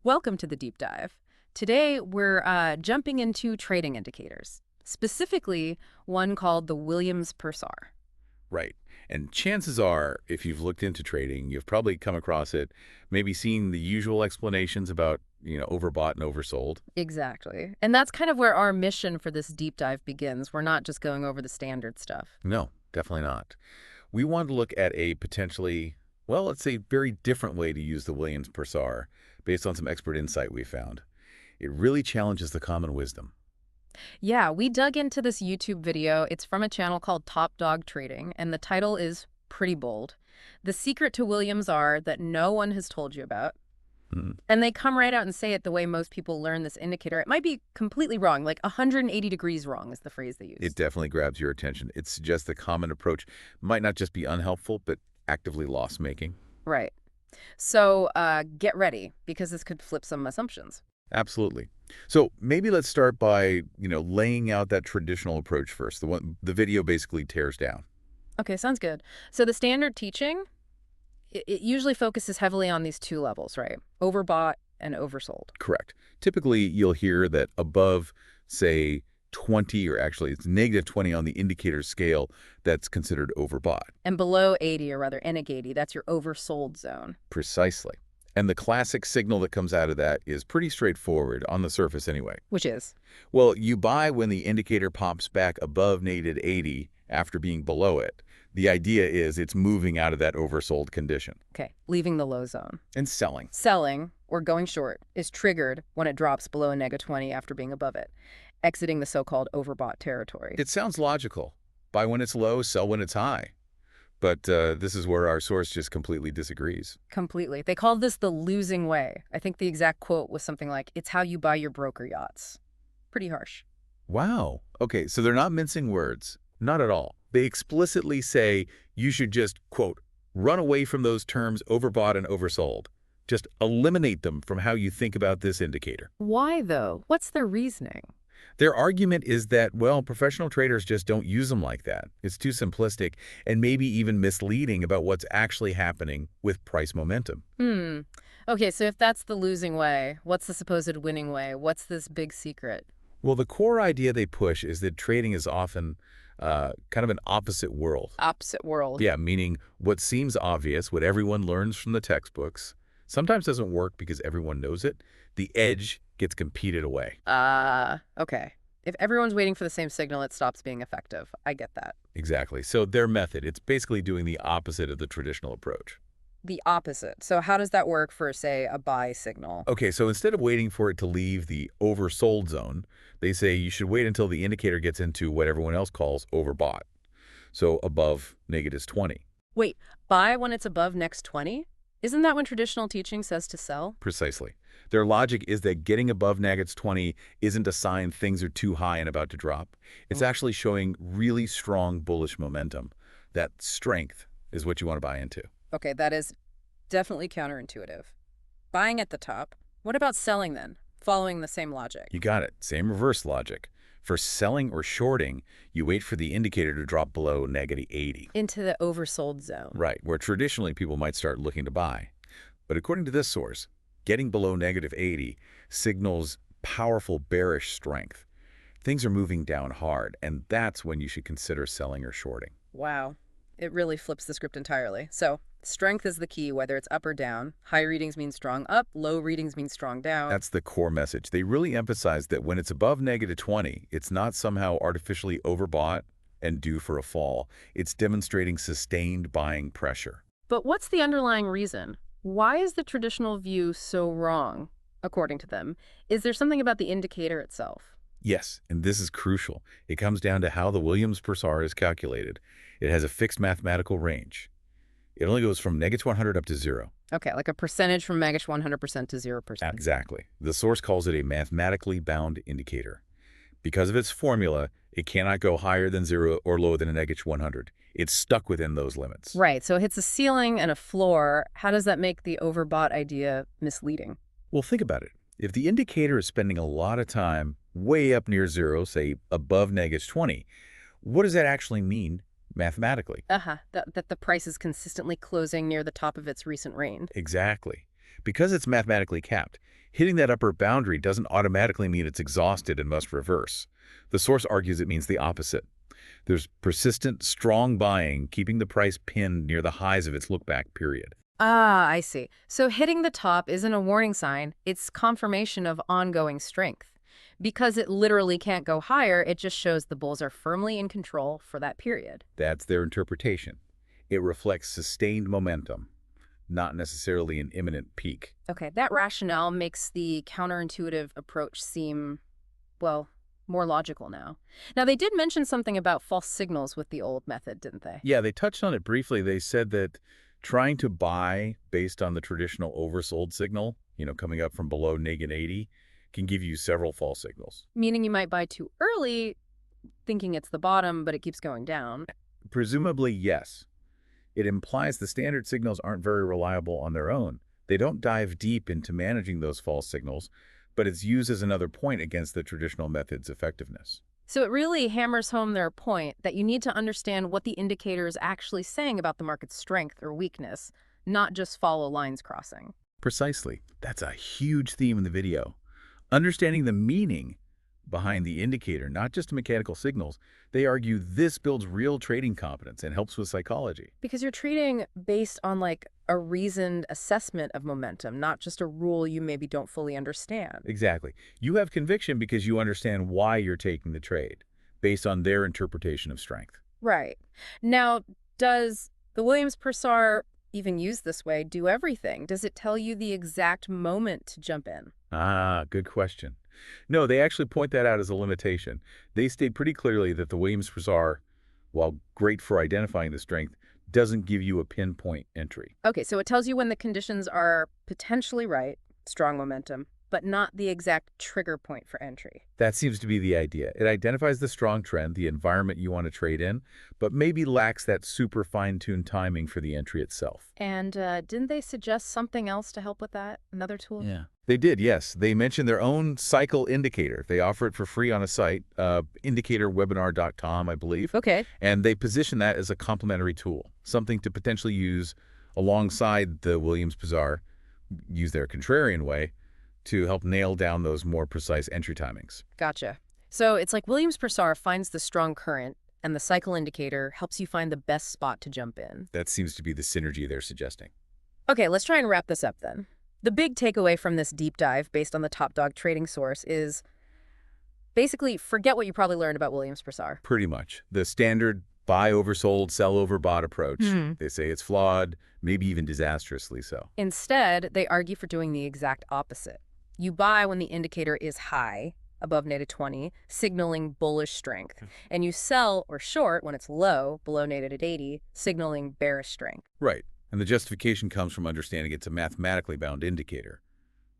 Welcome to the deep dive. Today, we're jumping into trading indicators, specifically one called the Williams per SAR. Right. And chances are, if you've looked into trading, you've probably come across it, maybe seen the usual explanations about, overbought and oversold. Exactly. And that's kind of where our mission for this deep dive begins. We're not just going over the standard stuff. No, definitely not. We want to look at a potentially, well, let's say very different way to use the Williams per SAR based on some expert insight we found. It really challenges the common wisdom. Yeah, we dug into this YouTube video. It's from a channel called Top Dog Trading, and the title is pretty bold. The secret to Williams are that no one has told you about. Hmm. And they come right out and say it the way most people learn this indicator. It might be completely wrong, like 180 degrees wrong is the phrase they use. It definitely grabs your attention. It suggests the common approach might not just be unhelpful, but actively loss-making. Right. So get ready, because this could flip some assumptions. Absolutely. So maybe let's start by, laying out that traditional approach first, the one the video basically tears down. Okay, sounds good. So the standard teaching, it usually focuses heavily on these two levels, right? Overbought and oversold. Correct. Typically, you'll hear that above, say, 20, or actually it's -20 on the indicator scale, that's considered overbought. And below 80, or rather -80, that's your oversold zone. Precisely. And the classic signal that comes out of that is pretty straightforward, on the surface anyway. Which is? Well, you buy when the indicator pops back above -80 after being below it. The idea is it's moving out of that oversold condition. Okay, leaving the low zone. And selling. Selling, or going short, is triggered when it drops below a -20 after being above it, exiting the so-called overbought territory. It sounds logical. Buy when it's low, sell when it's high. But this is where our source just completely disagrees. Completely. They called this the losing way. I think the exact quote was something like, "It's how you buy your broker yachts." Pretty harsh. Wow. Okay, so they're not mincing words. Not at all. They explicitly say you should just, quote, run away from those terms overbought and oversold. Just eliminate them from how you think about this indicator. Why, though? What's their reasoning? Their argument is that, well, professional traders just don't use them like that. It's too simplistic and maybe even misleading about what's actually happening with price momentum. Okay, so if that's the losing way, what's the supposed winning way? What's this big secret? Well, the core idea they push is that trading is often kind of an opposite world. Opposite world. Yeah, meaning what seems obvious, what everyone learns from the textbooks, sometimes doesn't work because everyone knows it. The edge gets competed away. Okay. If everyone's waiting for the same signal, it stops being effective. I get that. Exactly. So their method, it's basically doing the opposite of the traditional approach. The opposite. So how does that work for, say, a buy signal? Okay, so instead of waiting for it to leave the oversold zone, they say you should wait until the indicator gets into what everyone else calls overbought. So above -20. Wait, buy when it's above next 20? Isn't that when traditional teaching says to sell? Precisely. Their logic is that getting above -20 isn't a sign things are too high and about to drop. It's actually showing really strong bullish momentum. That strength is what you want to buy into. Okay, that is definitely counterintuitive. Buying at the top. What about selling then? Following the same logic. You got it. Same reverse logic. For selling or shorting, you wait for the indicator to drop below -80. Into the oversold zone. Right, where traditionally people might start looking to buy. But according to this source, getting below -80 signals powerful bearish strength. Things are moving down hard, and that's when you should consider selling or shorting. Wow. It really flips the script entirely. So strength is the key, whether it's up or down. High readings mean strong up, low readings mean strong down. That's the core message. They really emphasize that when it's above -20, it's not somehow artificially overbought and due for a fall. It's demonstrating sustained buying pressure. But what's the underlying reason? Why is the traditional view so wrong, according to them? Is there something about the indicator itself? Yes, and this is crucial. It comes down to how the Williams per SAR is calculated. It has a fixed mathematical range. It only goes from -100 up to 0. Okay, like a percentage from -100% to 0%. Exactly. The source calls it a mathematically bound indicator. Because of its formula, it cannot go higher than 0 or lower than a -100. It's stuck within those limits. Right, so it hits a ceiling and a floor. How does that make the overbought idea misleading? Well, think about it. If the indicator is spending a lot of time way up near 0, say above -20, what does that actually mean mathematically? That the price is consistently closing near the top of its recent range. Exactly. Because it's mathematically capped, hitting that upper boundary doesn't automatically mean it's exhausted and must reverse. The source argues it means the opposite. There's persistent, strong buying, keeping the price pinned near the highs of its look-back period. Ah, I see. So hitting the top isn't a warning sign, it's confirmation of ongoing strength. Because it literally can't go higher, it just shows the bulls are firmly in control for that period. That's their interpretation. It reflects sustained momentum, not necessarily an imminent peak. Okay, that rationale makes the counterintuitive approach seem, well, more logical now. Now, they did mention something about false signals with the old method, didn't they? Yeah, they touched on it briefly. They said that trying to buy based on the traditional oversold signal, coming up from below -80, can give you several false signals. Meaning you might buy too early, thinking it's the bottom, but it keeps going down. Presumably, yes. It implies the standard signals aren't very reliable on their own. They don't dive deep into managing those false signals, but it's used as another point against the traditional method's effectiveness. So it really hammers home their point that you need to understand what the indicator is actually saying about the market's strength or weakness, not just follow lines crossing. Precisely. That's a huge theme in the video. Understanding the meaning behind the indicator, not just mechanical signals, they argue this builds real trading competence and helps with psychology. Because you're trading based on like a reasoned assessment of momentum, not just a rule you maybe don't fully understand. Exactly. You have conviction because you understand why you're taking the trade, based on their interpretation of strength. Right. Now, does the Williams-Purcell even used this way do everything? Does it tell you the exact moment to jump in? Ah, good question. No, they actually point that out as a limitation. They state pretty clearly that the Williams-Purcell, while great for identifying the strength, doesn't give you a pinpoint entry. Okay, so it tells you when the conditions are potentially right, strong momentum, but not the exact trigger point for entry. That seems to be the idea. It identifies the strong trend, the environment you want to trade in, but maybe lacks that super fine-tuned timing for the entry itself. And didn't they suggest something else to help with that? Another tool? Yeah. They did, yes. They mentioned their own cycle indicator. They offer it for free on a site, indicatorwebinar.com, I believe. Okay. And they position that as a complementary tool, something to potentially use alongside the Williams-Purcell, use their contrarian way, to help nail down those more precise entry timings. Gotcha. So it's like Williams-Purcell finds the strong current, and the cycle indicator helps you find the best spot to jump in. That seems to be the synergy they're suggesting. Okay, let's try and wrap this up then. The big takeaway from this deep dive based on the top dog trading source is basically forget what you probably learned about Williams-Purcell. Pretty much. The standard buy oversold, sell overbought approach. They say it's flawed, maybe even disastrously so. Instead, they argue for doing the exact opposite. You buy when the indicator is high, above -20, signaling bullish strength. And you sell or short when it's low, below -80, signaling bearish strength. Right. And the justification comes from understanding it's a mathematically bound indicator.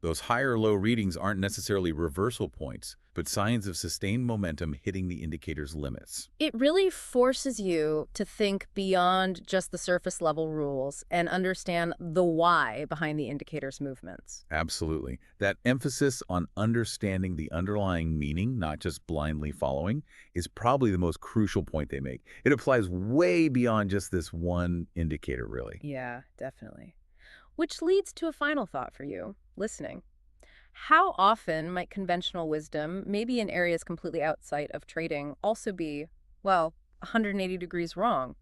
Those high or low readings aren't necessarily reversal points, but signs of sustained momentum hitting the indicator's limits. It really forces you to think beyond just the surface level rules and understand the why behind the indicator's movements. Absolutely. That emphasis on understanding the underlying meaning, not just blindly following, is probably the most crucial point they make. It applies way beyond just this one indicator, really. Yeah, definitely. Which leads to a final thought for you, listening. How often might conventional wisdom, maybe in areas completely outside of trading, also be, well, 180 degrees wrong?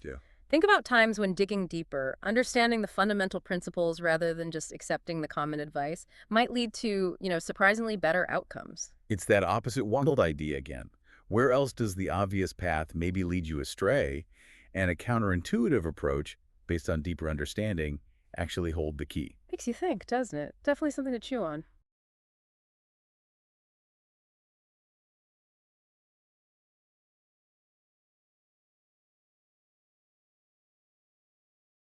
Yeah. Think about times when digging deeper, understanding the fundamental principles rather than just accepting the common advice, might lead to, surprisingly better outcomes. It's that opposite wild idea again. Where else does the obvious path maybe lead you astray, and a counterintuitive approach, based on deeper understanding, actually hold the key? Makes you think, doesn't it? Definitely something to chew on.